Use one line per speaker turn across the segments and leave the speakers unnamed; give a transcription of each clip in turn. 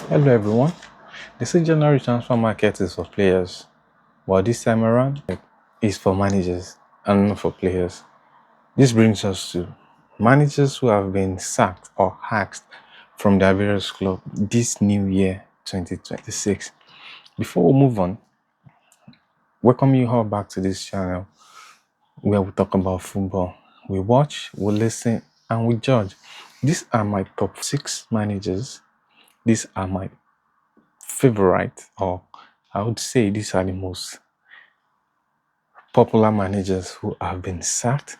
Hello everyone. They say January transfer market is for players, but this time around it's for managers and not for players. This brings us to managers who have been sacked or axed from their various clubs this new year 2026. Before we move on, welcome you all back to this channel where we talk about football. We watch, we listen, and we judge. These are my top 6 managers. These are my favorite, or I would say these are the most popular managers who have been sacked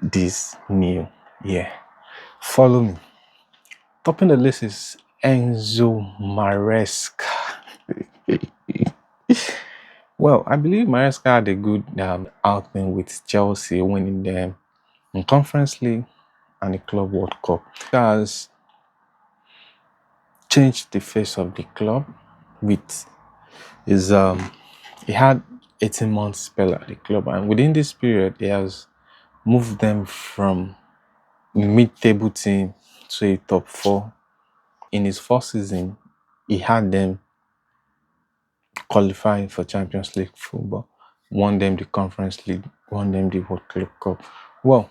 this new year. Follow me. Topping the list is Enzo Maresca. Well, I believe Maresca had a good outing with Chelsea, winning them in Conference League and the Club World Cup. He has changed the face of the club with his he had 18 months spell at the club, and within this period he has moved them from mid-table team to a top 4. In his first season, he had them qualifying for Champions League football, won them the Conference League, won them the World Club Cup. Well,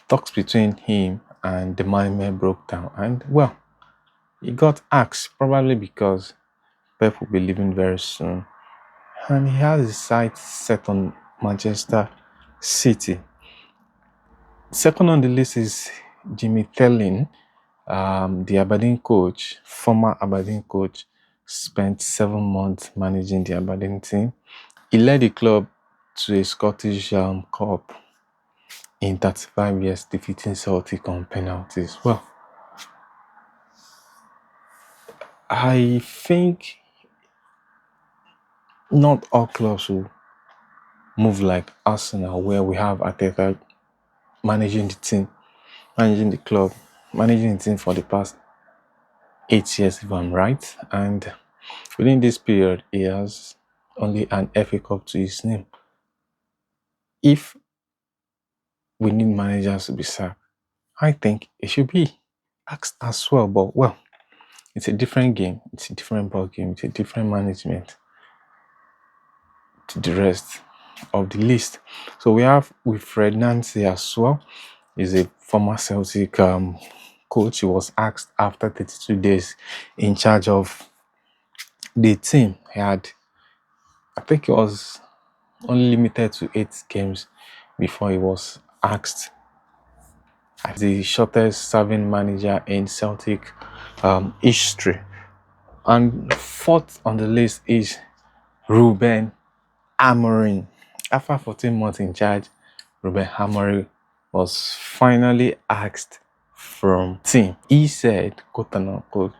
talks between him and the management broke down, and well, he got axed probably because Pep will be leaving very soon, and he has his sights set on Manchester City. Second on the list is Jimmy Tellin, the Aberdeen coach, former Aberdeen coach, spent 7 months managing the Aberdeen team. He led the club to a Scottish Cup in 35 years, defeating Celtic on penalties. Well, I think not all clubs will move like Arsenal, where we have Arteta managing the team, managing the club, managing the team for the past 8 years, if I'm right. And within this period, he has only an FA Cup to his name. If we need managers to be sacked, I think it should be asked as well. But well, it's a different game. It's a different ball game. It's a different management to the rest of the list. So we have Wilfred Nancy as well. He's a former Celtic coach. He was asked after 32 days in charge of the team. He had, I think it was only limited to 8 games before he was asked as the shortest serving manager in Celtic history. And fourth on the list is Ruben Amorim. After 14 months in charge, Ruben Amorim was finally asked from team. He said, quote unquote,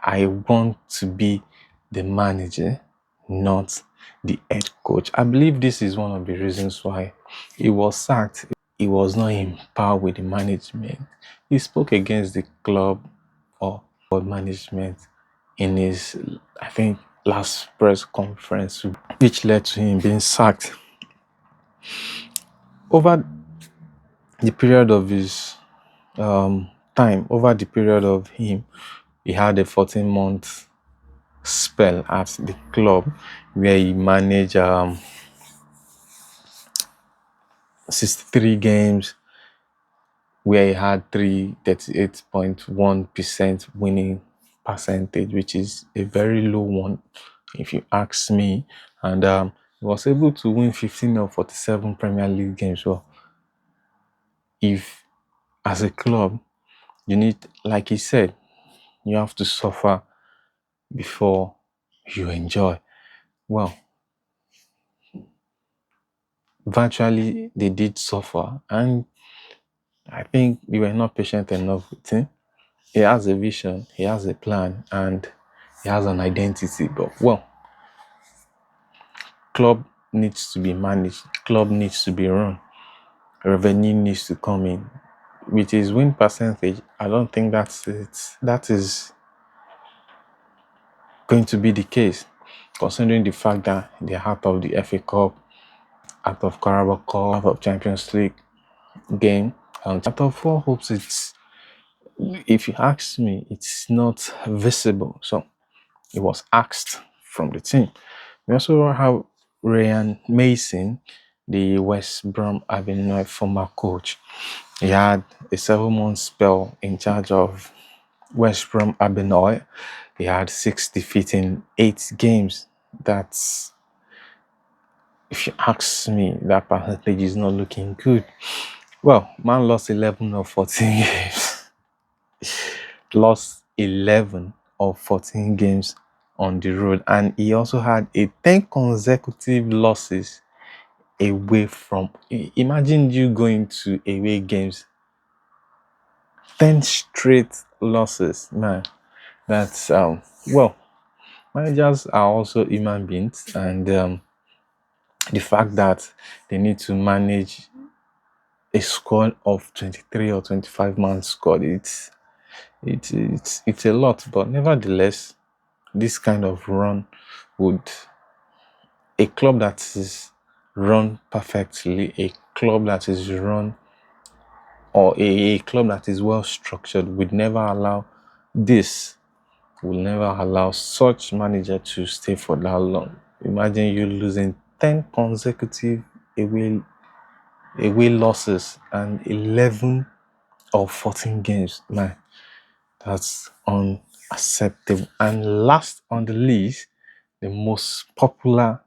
I want to be the manager, not the head coach. I believe this is one of the reasons why he was sacked. He was not in power with the management. He spoke against the club or board management in his, I think, last press conference, which led to him being sacked. Over the period of his over the period of him, he had a 14-month spell at the club where he managed 63 games, where he had 38.1% winning percentage, which is a very low one if you ask me. And he was able to win 15 of 47 Premier League games. Well, if as a club you need, like he said, you have to suffer before you enjoy. Well, virtually they did suffer, and I think we were not patient enough with him. He has a vision, he has a plan, and he has an identity. But well, club needs to be managed, club needs to be run, revenue needs to come in. With his win percentage, I don't think that is going to be the case, considering the fact that they're out of the FA Cup, out of Carabao Cup, out of Champions League game, and out of 4 hopes. It's if you ask me, it's not visible. So it was axed from the team. We also have Ryan Mason, the West Brom Albion former coach. He had a 7-month spell in charge of West Brom Albion. He had 6 defeats in 8 games. That's, if you ask me, that percentage is not looking good. Well, man lost 11 of 14 games. Lost 11 of 14 games on the road, and he also had a 10 consecutive losses away from. Imagine you going to away games, 10 straight losses, man. That's well, managers are also human beings, and the fact that they need to manage a squad of 23 or 25 man squad, it's a lot. But nevertheless, this kind of run would, a club that is run perfectly, a club that is run, or a club that is well structured, would never allow this, will never allow such manager to stay for that long. Imagine you losing 10 consecutive away losses and 11 of 14 games. Man, that's unacceptable. And last on the list, the most popular,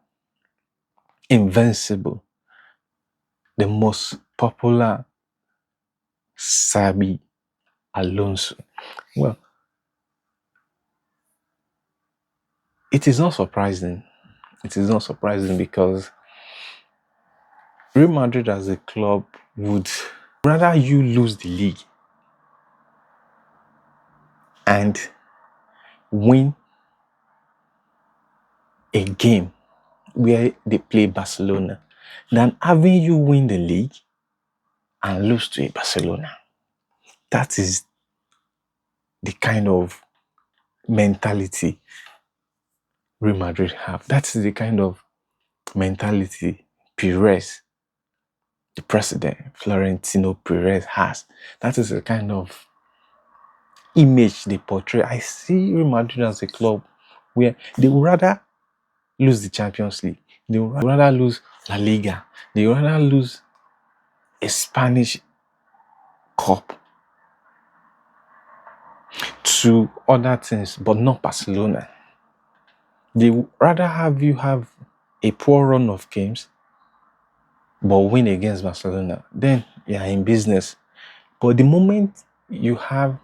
invincible, the most popular, Xabi Alonso. Well, it is not surprising. It is not surprising because Real Madrid as a club would rather you lose the league and win a game where they play Barcelona than having you win the league and lose to a Barcelona. That is the kind of mentality Real Madrid have. That is the kind of mentality Perez, the president, Florentino Perez, has. That is the kind of image they portray. I see Real Madrid as a club where they would rather lose the Champions League, they would rather lose La Liga, they would rather lose a Spanish cup to other things, but not Barcelona. They would rather have you have a poor run of games but win against Barcelona. Then you're in business. But the moment you have,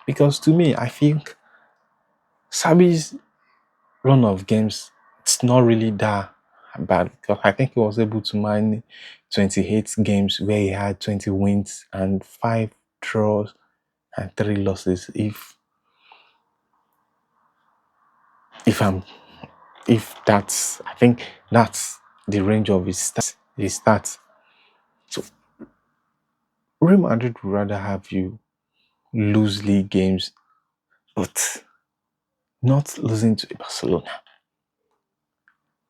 because to me, I think Xabi's run of games, it's not really that bad, because I think he was able to manage 28 games where he had 20 wins and 5 draws and 3 losses. If that's, I think that's the range of his stats. So Real Madrid would rather have you lose league games, but not losing to Barcelona.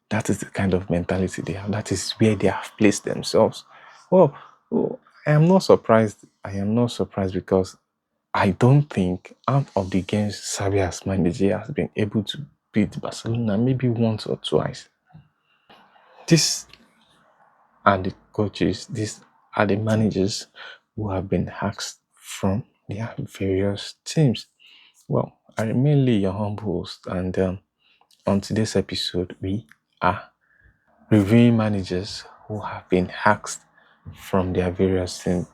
That is the kind of mentality they have. That is where they have placed themselves. Well, I am not surprised. I am not surprised because I don't think out of the games Xabi as manager has been able to beat Barcelona maybe once or twice. These are the coaches, these are the managers who have been asked from their various teams. Well, I remain Lee, your humble host, and on today's episode, we are reviewing managers who have been asked from their various teams.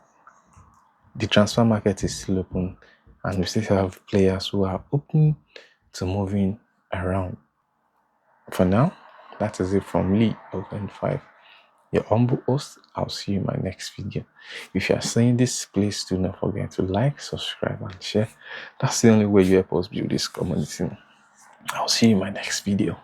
The transfer market is still open, and we still have players who are open to moving around. For now, that is it from Lee 0.5. Your humble host. I'll see you in my next video. If you are seeing this, please do not forget to like, subscribe, and share. That's the only way you help us build this community. I'll see you in my next video.